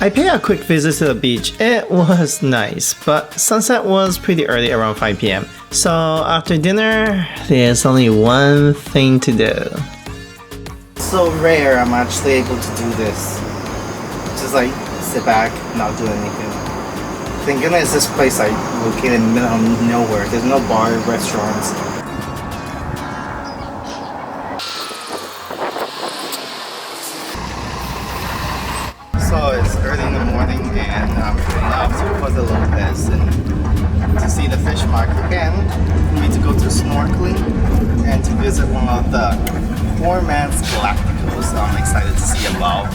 I paid a quick visit to the beach. It was nice, but sunset was pretty early, around 5 p.m. So after dinner, there's only one thing to do. So rare I'm actually able to do this. Just like sit back, not do anything. Thank goodness this place like located in the middle of nowhere. There's no bar, restaurants. So it's early in the morning and I'm heading off to Puerto Lopez and to see the fish market again. We need to go to snorkeling and to visit one of the poor man's Galapagos. So I'm excited to see a wow.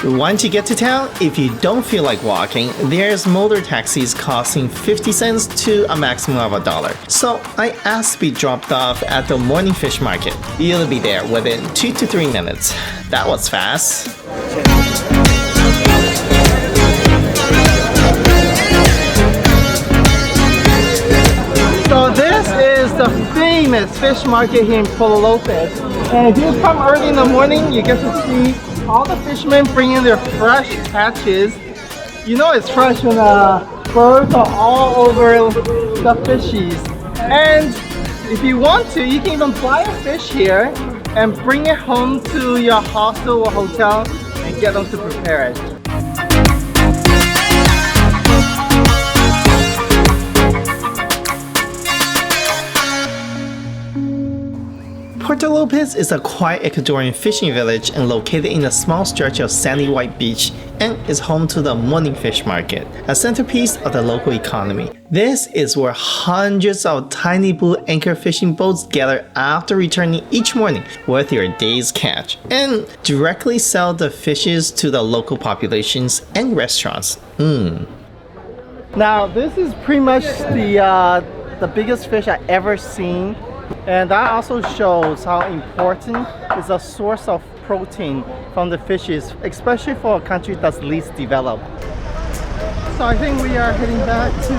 Once you get to town, if you don't feel like walking, there's motor taxis costing 50 cents to a maximum of $1. So I asked to be dropped off at the morning fish market. You'll be there within 2 to 3 minutes. That was fast. So this is the famous fish market here in Puerto Lopez. And if you come early in the morning, you get to see all the fishermen bring in their fresh catches. You know it's fresh when birds are all over the fishies. And if you want to, you can even buy a fish here and bring it home to your hostel or hotel and get them to prepare it. Puerto Lopez is a quiet Ecuadorian fishing village and located in a small stretch of sandy white beach and is home to the morning fish market, a centerpiece of the local economy. This is where hundreds of tiny blue anchor fishing boats gather after returning each morning with your day's catch and directly sell the fishes to the local populations and restaurants. Now this is pretty much the biggest fish I ever seen. And that also shows how important is a source of protein from the fishes, especially for a country that's least developed. So I think we are heading back to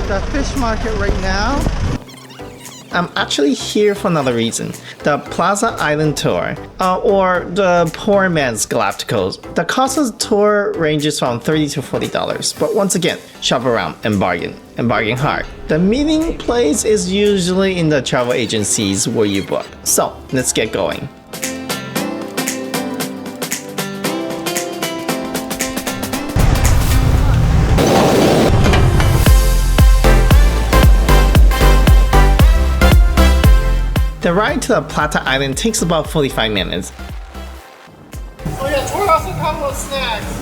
the fish market right now. I'm actually here for another reason. The Plaza Island Tour, or the Poor Man's Galapagos. The cost of the tour ranges from $30 to $40, but once again, shop around and bargain hard. The meeting place is usually in the travel agencies where you book. So let's get going. The ride to the Plata Island takes about 45 minutes. So yeah, tour also comes with snacks.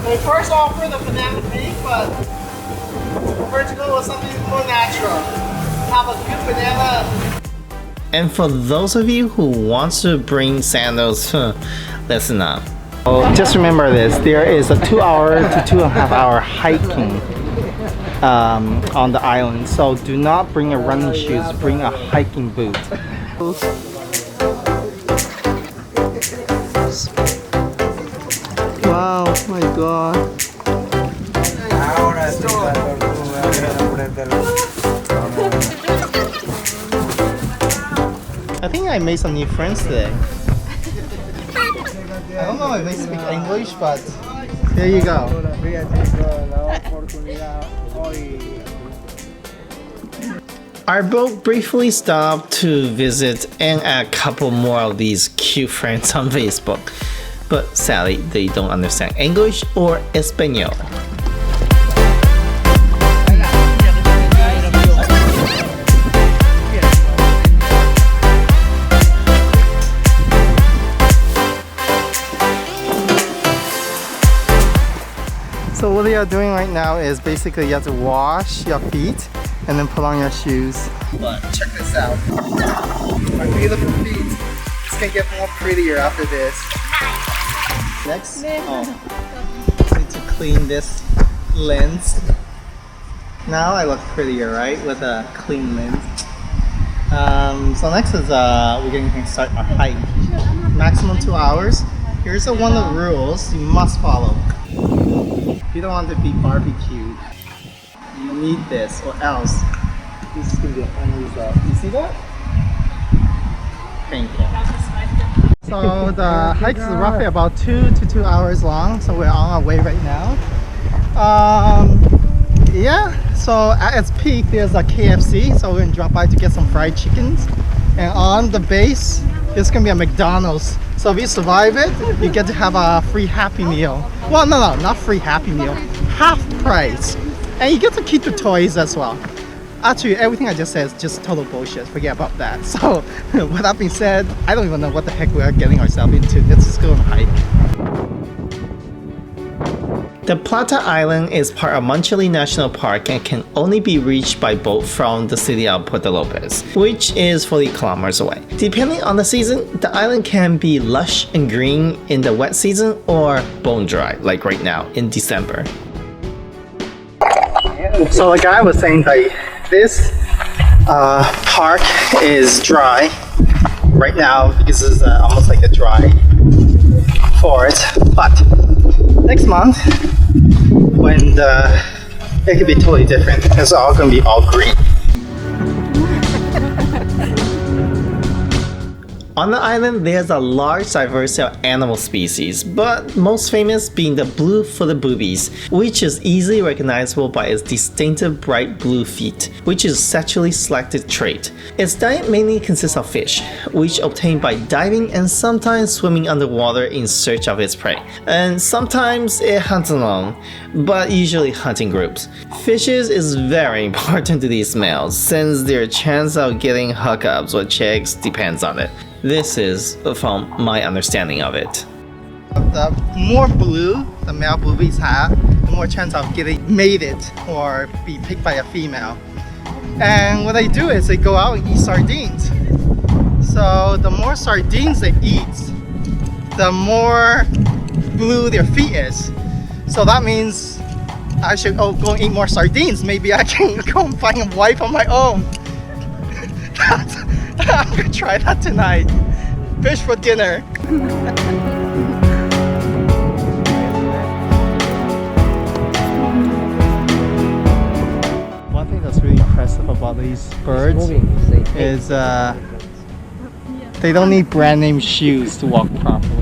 They first offer the banana cake, but we prefer to go with something more natural. Have a good banana. And for those of you who want to bring sandals, listen up. Oh, just remember this, there is a 2-hour to 2.5-hour hiking on the island, so do not bring a running shoes, bring a hiking boot. Wow, my god. I think I made some new friends today. I don't know if they speak English, but there you go. Our boat briefly stopped to visit and add a couple more of these cute friends on Facebook, but sadly they don't understand English or Espanol. So what they are doing right now is basically you have to wash your feet and then put on your shoes. But check this out. My beautiful feet. It's gonna get more prettier after this. Next, need to clean this lens. Now I look prettier, right? With a clean lens. So next is we're going to start a hike. Maximum 2 hours. Here's one of the rules you must follow. If you don't want to be barbecued, you need this or else this is going to be an end result. You see that? Painful. So the hike is roughly about 2 to 2 hours long, so we're on our way right now. Yeah, so at its peak there's a KFC, so we're gonna drop by to get some fried chickens. And on the base there's gonna be a McDonald's. So if you survive it, you get to have a free Happy Meal. Well, no, not free Happy Meal, half price. And you get to keep the toys as well. Actually, everything I just said is just total bullshit. Forget about that. So, with that being said, I don't even know what the heck we are getting ourselves into. Let's just go and hike. The Plata Island is part of Machalilla National Park and can only be reached by boat from the city of Puerto Lopez, which is 40 kilometers away. Depending on the season, the island can be lush and green in the wet season or bone dry, like right now in December. So the guy was saying that this park is dry right now because it's almost like a dry forest, but next month when it could be totally different. It's all going to be all green. On the island, there's a large diversity of animal species, but most famous being the blue-footed boobies, which is easily recognizable by its distinctive bright blue feet, which is a sexually selected trait. Its diet mainly consists of fish, which obtained by diving and sometimes swimming underwater in search of its prey. And sometimes it hunts alone, but usually hunting groups. Fishes is very important to these males, since their chance of getting hookups with chicks depends on it. This is from my understanding of it. The more blue the male boobies have, the more chance of getting mated or be picked by a female. And what they do is they go out and eat sardines. So the more sardines they eat, the more blue their feet is. So that means I should go and eat more sardines. Maybe I can go and find a wife on my own. I'm gonna try that tonight. Fish for dinner. One thing that's really impressive about these birds is they don't need brand name shoes to walk properly.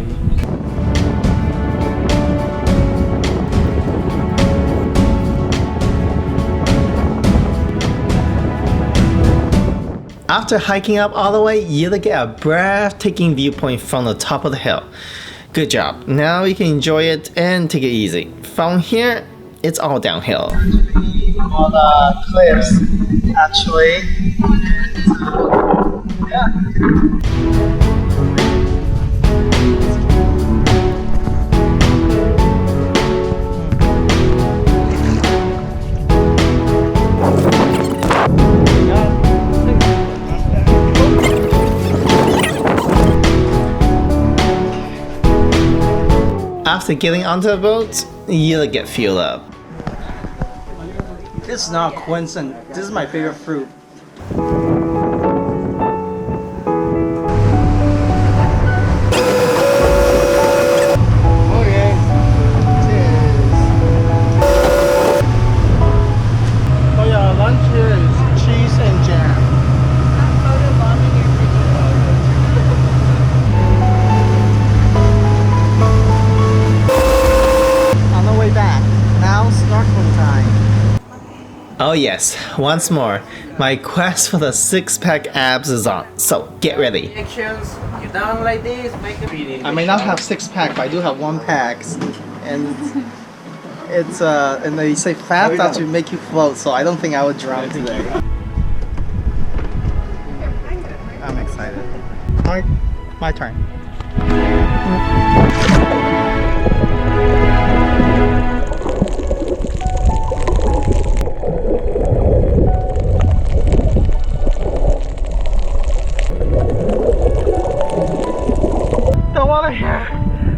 After hiking up all the way, you'll get a breathtaking viewpoint from the top of the hill. Good job. Now you can enjoy it and take it easy. From here, it's all downhill. On the cliffs, actually. Yeah. After getting onto the boat, you'll get fueled up. This is not a coincidence. This is my favorite fruit. Okay. Cheers. Oh yeah, lunch here is cheese and jam. Back. Now snorkeling time. Oh yes, once more, my quest for the six-pack abs is on, so get ready. You down like this, make a video. I may not have six-pack, but I do have one pack, and it's and they say fat that to make you float, so I don't think I would drown today. I'm excited. My turn.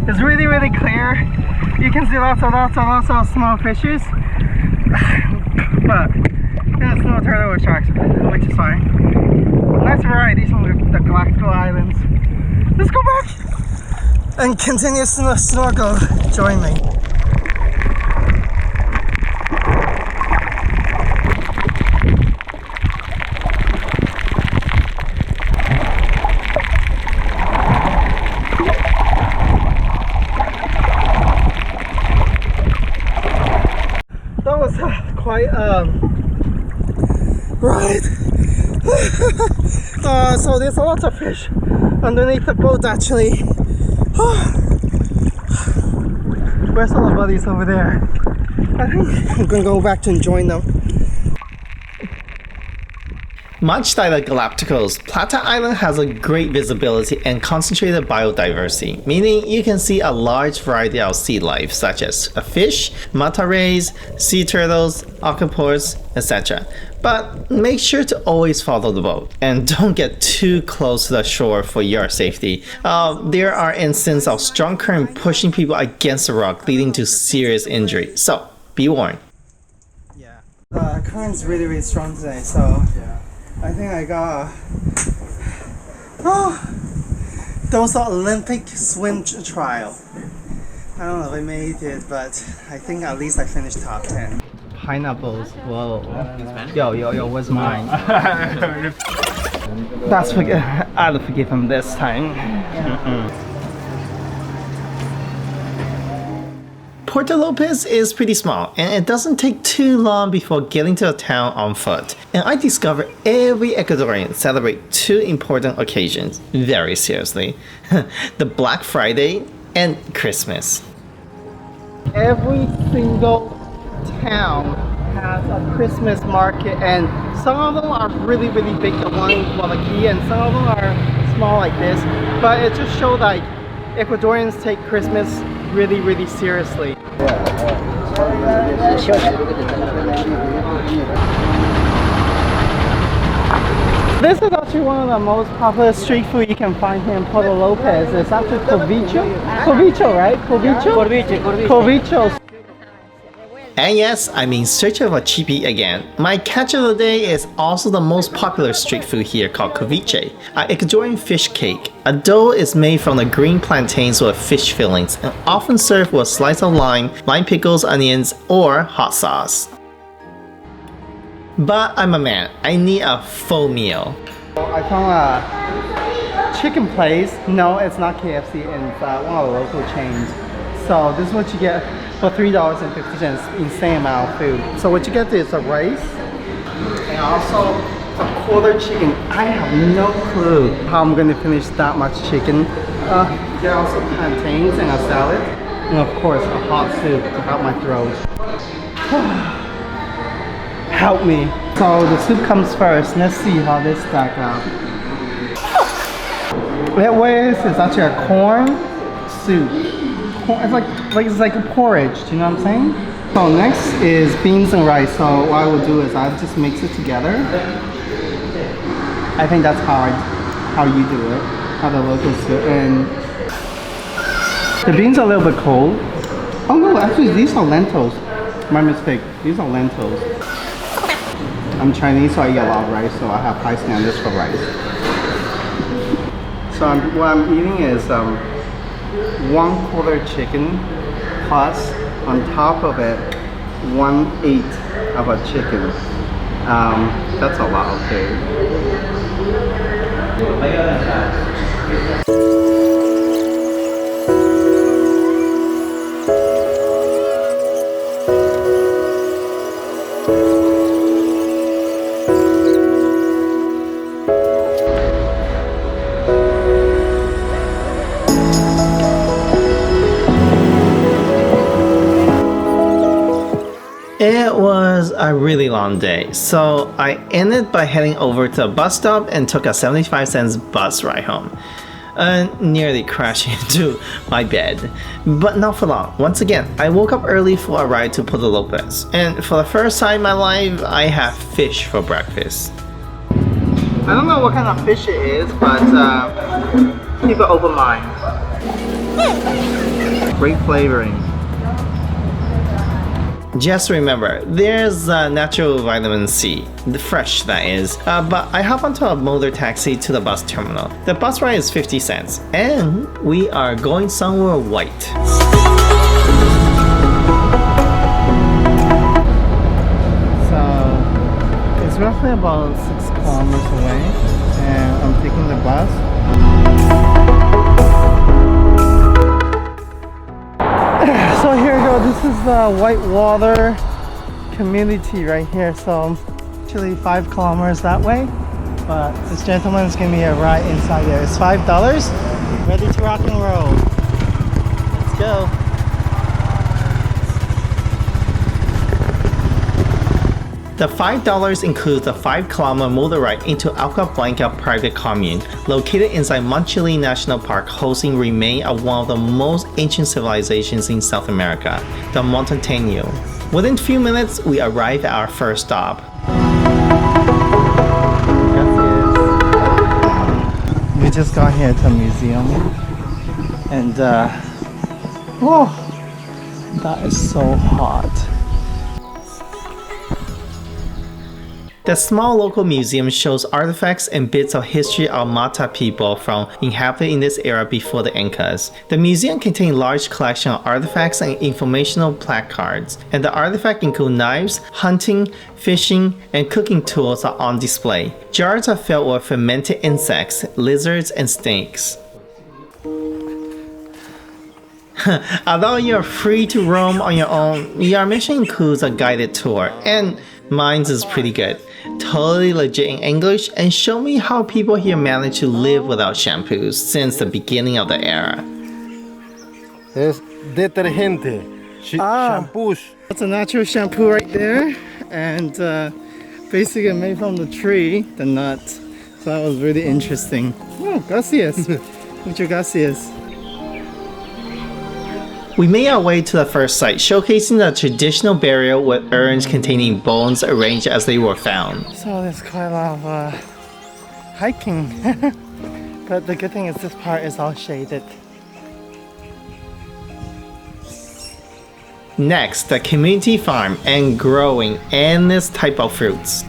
It's really, really clear. You can see lots of small fishes. But there's no turtle or sharks, which is fine. Nice variety from the Galapagos Islands. Let's go back and continue snorkel. Join me. Right. So there's a lot of fish underneath the boat actually. Where's all the buddies over there? I think I'm gonna go back to enjoying them. Much like the Galapagos, Plata Island has a great visibility and concentrated biodiversity, meaning you can see a large variety of sea life such as fish, manta rays, sea turtles, octopus, etc. But make sure to always follow the boat and don't get too close to the shore for your safety. There are instances of strong current pushing people against the rock, leading to serious injury, so be warned. Yeah, the current's really strong today, so I think I got those Olympic swim trial. I don't know if I made it, but I think at least I finished top 10. Pineapples, whoa. Yo, where's mine? That's I'll forgive him this time. Puerto Lopez is pretty small and it doesn't take too long before getting to the town on foot. And I discovered every Ecuadorian celebrate two important occasions very seriously. The Black Friday and Christmas. Every single town has a Christmas market and some of them are really big, the one in Guadalquivir, and some of them are small like this. But it just shows like Ecuadorians take Christmas really seriously. This is actually one of the most popular street food you can find here in Puerto Lopez. It's actually corviche. Corviche, right? Corviche? Corviche. And yes, I'm in search of a cheapie again. My catch of the day is also the most popular street food here called corviche, an Ecuadorian fish cake. A dough is made from the green plantains with fish fillings and often served with a slice of lime pickles, onions, or hot sauce. But I'm a man, I need a full meal. I found a chicken place. No, it's not KFC, it's one of the local chains. So this is what you get for $3.50, insane amount of food. So what you get is a rice and also a quarter chicken. I have no clue how I'm gonna finish that much chicken. You get also plantains and a salad, and of course a hot soup to help my throat. Help me. So the soup comes first. Let's see how this stack up. It's actually a corn soup. It's like a porridge, do you know what I'm saying? So next is beans and rice. So what I will do is I'll just mix it together. I think that's how you do it, how the locals do it. And the beans are a little bit cold. Oh no, actually these are lentils. My mistake, these are lentils. I'm Chinese, so I eat a lot of rice, so I have high standards for rice. So what I'm eating is 1/4 chicken plus on top of it 1/8 of a chicken. That's a lot, okay. It was a really long day, so I ended by heading over to a bus stop and took a 75-cent bus ride home. And nearly crashing into my bed. But not for long. Once again, I woke up early for a ride to Puerto Lopez, and for the first time in my life, I have fish for breakfast. I don't know what kind of fish it is, but keep an open mind. Great flavoring. Just remember, there's natural vitamin C, the fresh that is, but I hop onto a motor taxi to the bus terminal. The bus ride is 50 cents, and we are going somewhere white. So, it's roughly about 6 kilometers away, and I'm taking the bus. So here we go, this is the Whitewater community right here. So actually 5 kilometers that way, but this gentleman is giving me a ride inside there. It's $5. Ready to rock and roll. Let's go. The $5 includes a 5-kilometer motor ride into Agua Blanca private commune, located inside Machalilla National Park, hosting remains of one of the most ancient civilizations in South America, the Montaño. Within a few minutes, we arrive at our first stop. We just got here to a museum, and oh, that is so hot. The small local museum shows artifacts and bits of history of Mata people from inhabited in this era before the Incas. The museum contains a large collection of artifacts and informational placards, and the artifacts include knives, hunting, fishing, and cooking tools are on display. Jars are filled with fermented insects, lizards, and snakes. Although you're free to roam on your own, your mission includes a guided tour, and mine is pretty good. Totally legit in English, and show me how people here manage to live without shampoos since the beginning of the era. Es detergente, shampoos. That's a natural shampoo right there, and basically made from the tree, the nut. So that was really interesting. Oh, gracias. Muchas gracias. We made our way to the first site, showcasing the traditional burial with urns containing bones arranged as they were found. So there's quite a lot of hiking, but the good thing is this part is all shaded. Next, the community farm and growing endless type of fruits.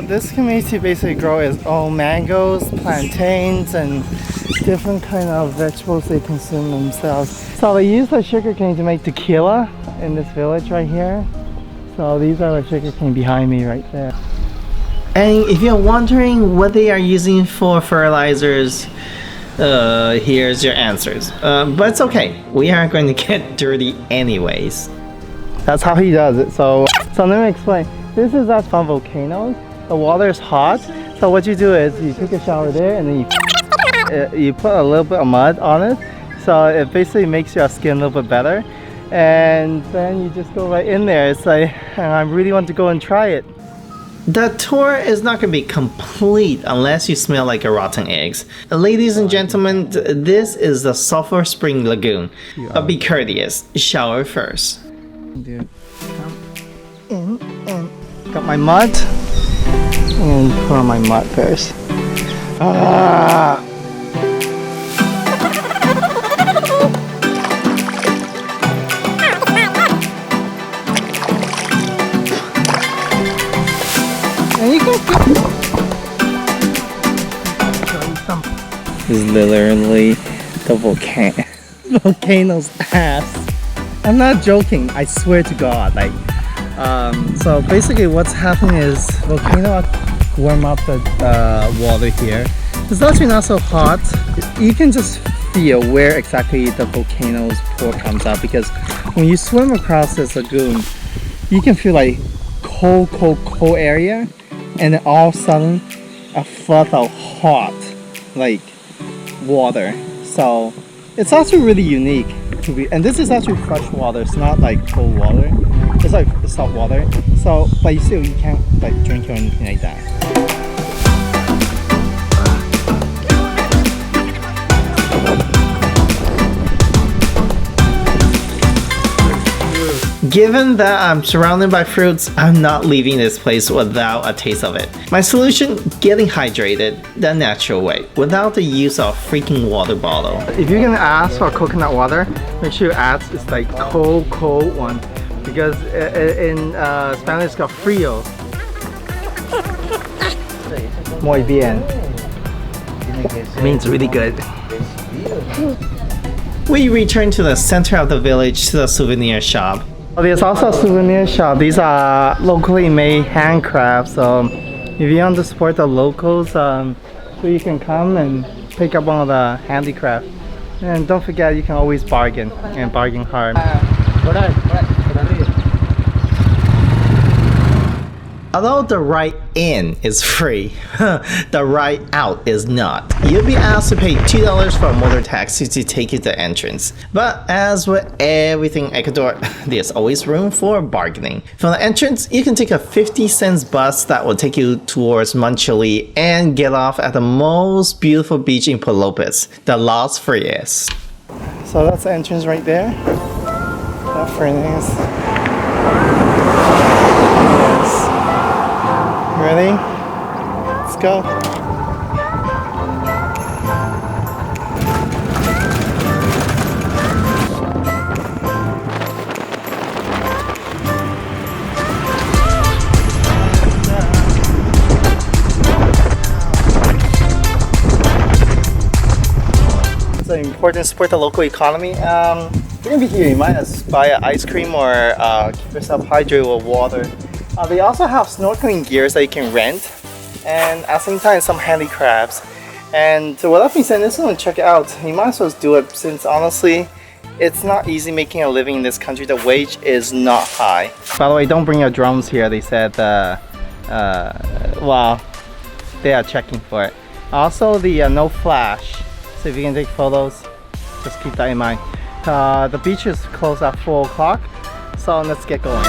This community basically grows its own mangoes, plantains, and different kind of vegetables they consume themselves. So they use the sugarcane to make tequila in this village right here. So these are the sugarcane behind me right there. And if you're wondering what they are using for fertilizers, here's your answers. But it's okay, we aren't going to get dirty anyways. That's how he does it. So let me explain. This is us from volcanoes. The water is hot, so what you do is you take a shower there and then you put a little bit of mud on it, so it basically makes your skin a little bit better, and then you just go right in there. It's like, I really want to go and try it. The tour is not going to be complete unless you smell like a rotten eggs. Ladies and gentlemen, this is the Sulphur Spring Lagoon. But be courteous, shower first. Dude, come in and got my mud. And put on my mud first. And you can This is literally the volcano's ass. I'm not joking, I swear to God. Like, so basically what's happening is volcano warm up the water here. It's actually not so hot. You can just feel where exactly the volcano's pour comes out, because when you swim across this lagoon, you can feel like cold area, and then all of a sudden a flood of hot like water. So it's actually really unique to be, and this is actually fresh water. It's not like cold water. It's like salt water. So, but you still you can't like drink or anything like that. Given that I'm surrounded by fruits, I'm not leaving this place without a taste of it. My solution, getting hydrated the natural way, without the use of a freaking water bottle. If you're gonna ask for coconut water, make sure you ask it's like cold one. Because in Spanish it's called frío. Muy bien. Means really good. We return to the center of the village to the souvenir shop. There's also a souvenir shop. These are locally made handcrafts. If you want to support the locals, so you can come and pick up one of the handicraft. And don't forget, you can always bargain, and bargain hard. Although the ride in is free, the ride out is not. You'll be asked to pay $2 for a motor taxi to take you to the entrance. But as with everything in Ecuador, there's always room for bargaining. From the entrance, you can take a 50-cent bus that will take you towards Machalilla and get off at the most beautiful beach in Puerto Lopez, the Los Frailes. So that's the entrance right there. That's very nice. Yes. Ready? Let's go. It's an important support the local economy. If you're gonna be here, you might as buy an ice cream or keep yourself hydrated with water. They also have snorkeling gears that you can rent, and at the same time some handy crabs. And with that being said, this one, check it out. You might as well do it, since honestly it's not easy making a living in this country. The wage is not high. By the way, don't bring your drones here. They said well, they are checking for it. Also the no flash, so if you can take photos, just keep that in mind. The beach is closed at 4 o'clock, so let's get going.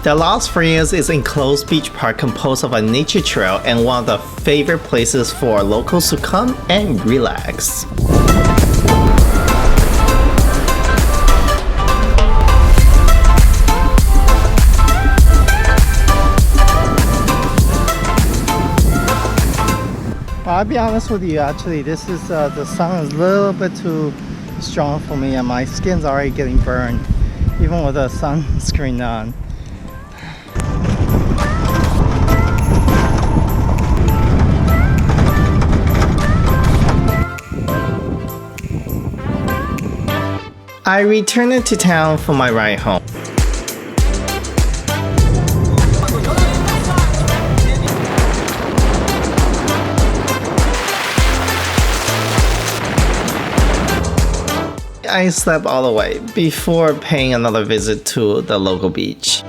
The Los Frailes is an enclosed beach park composed of a nature trail and one of the favorite places for locals to come and relax. I'll be honest with you, actually, this is the sun is a little bit too strong for me and my skin's already getting burned, even with the sunscreen on. I returned to town for my ride home. I slept all the way before paying another visit to the local beach.